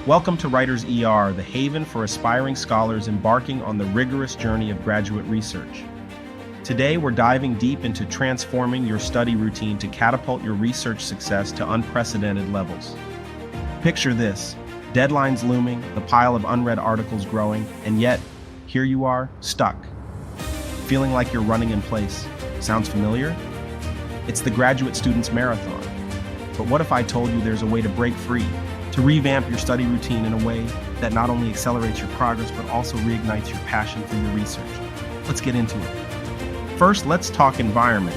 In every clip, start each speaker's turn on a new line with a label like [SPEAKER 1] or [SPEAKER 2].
[SPEAKER 1] Welcome to Writers ER, the haven for aspiring scholars embarking on the rigorous journey of graduate research. Today, we're diving deep into transforming your study routine to catapult your research success to unprecedented levels. Picture this: deadlines looming, the pile of unread articles growing, and yet, here you are, stuck, feeling like you're running in place. Sounds familiar? It's the graduate student's marathon. But what if I told you there's a way to break free, to revamp your study routine in a way that not only accelerates your progress, but also reignites your passion for your research? Let's get into it. First, let's talk environment.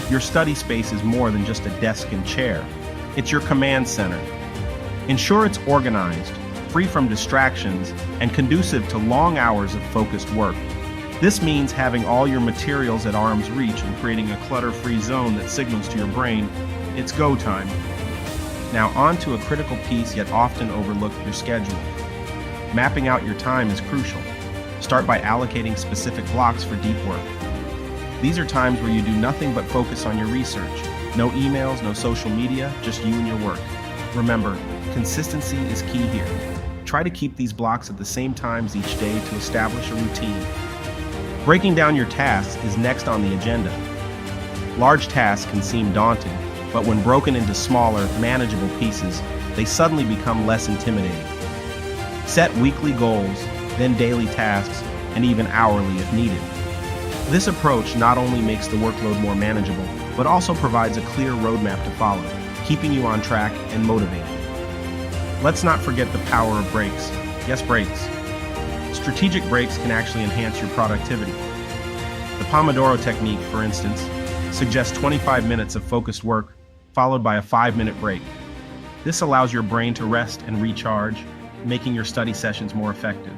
[SPEAKER 1] Your study space is more than just a desk and chair. It's your command center. Ensure it's organized, free from distractions, and conducive to long hours of focused work. This means having all your materials at arm's reach and creating a clutter-free zone that signals to your brain, it's go time. Now on to a critical piece yet often overlooked: your schedule. Mapping out your time is crucial. Start by allocating specific blocks for deep work. These are times where you do nothing but focus on your research. No emails, no social media, just you and your work. Remember, consistency is key here. Try to keep these blocks at the same times each day to establish a routine. Breaking down your tasks is next on the agenda. Large tasks can seem daunting, but when broken into smaller, manageable pieces, they suddenly become less intimidating. Set weekly goals, then daily tasks, and even hourly if needed. This approach not only makes the workload more manageable, but also provides a clear roadmap to follow, keeping you on track and motivated. Let's not forget the power of breaks. Yes, breaks. Strategic breaks can actually enhance your productivity. The Pomodoro technique, for instance, suggests 25 minutes of focused work, followed by a 5-minute break. This allows your brain to rest and recharge, making your study sessions more effective.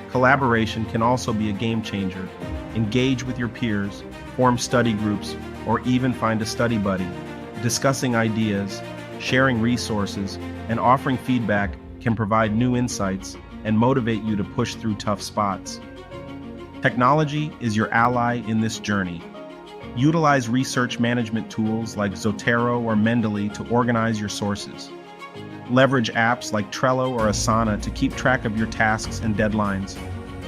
[SPEAKER 1] Collaboration can also be a game changer. Engage with your peers, form study groups, or even find a study buddy. Discussing ideas, sharing resources, and offering feedback can provide new insights and motivate you to push through tough spots. Technology is your ally in this journey. Utilize research management tools like Zotero or Mendeley to organize your sources. Leverage apps like Trello or Asana to keep track of your tasks and deadlines.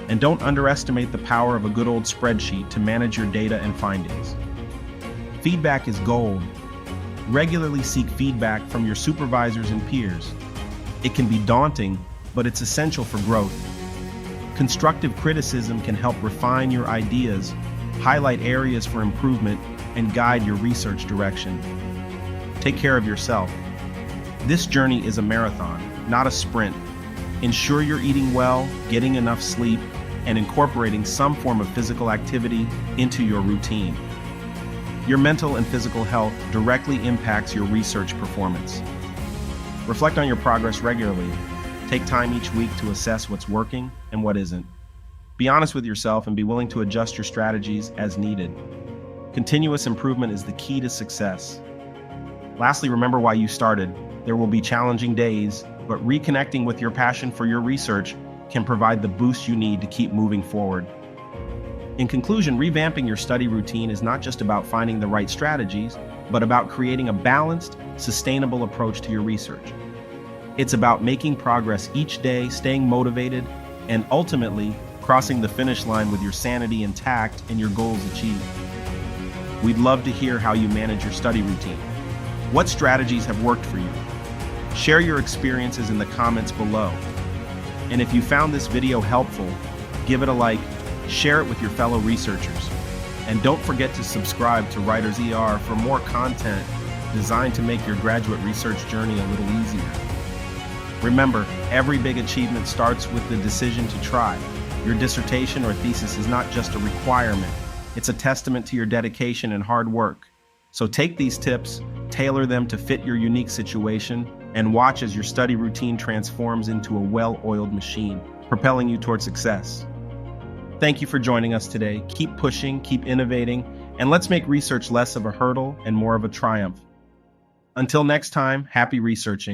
[SPEAKER 1] And don't underestimate the power of a good old spreadsheet to manage your data and findings. Feedback is gold. Regularly seek feedback from your supervisors and peers. It can be daunting, but it's essential for growth. Constructive criticism can help refine your ideas, highlight areas for improvement, and guide your research direction. Take care of yourself. This journey is a marathon, not a sprint. Ensure you're eating well, getting enough sleep, and incorporating some form of physical activity into your routine. Your mental and physical health directly impacts your research performance. Reflect on your progress regularly. Take time each week to assess what's working and what isn't. Be honest with yourself and be willing to adjust your strategies as needed. Continuous improvement is the key to success. Lastly, remember why you started. There will be challenging days, but reconnecting with your passion for your research can provide the boost you need to keep moving forward. In conclusion, revamping your study routine is not just about finding the right strategies, but about creating a balanced, sustainable approach to your research. It's about making progress each day, staying motivated, and ultimately crossing the finish line with your sanity intact and your goals achieved. We'd love to hear how you manage your study routine. What strategies have worked for you? Share your experiences in the comments below. And if you found this video helpful, give it a like, share it with your fellow researchers. And don't forget to subscribe to Writers ER for more content designed to make your graduate research journey a little easier. Remember, every big achievement starts with the decision to try. Your dissertation or thesis is not just a requirement, it's a testament to your dedication and hard work. So take these tips, tailor them to fit your unique situation, and watch as your study routine transforms into a well-oiled machine, propelling you toward success. Thank you for joining us today. Keep pushing, keep innovating, and let's make research less of a hurdle and more of a triumph. Until next time, happy researching.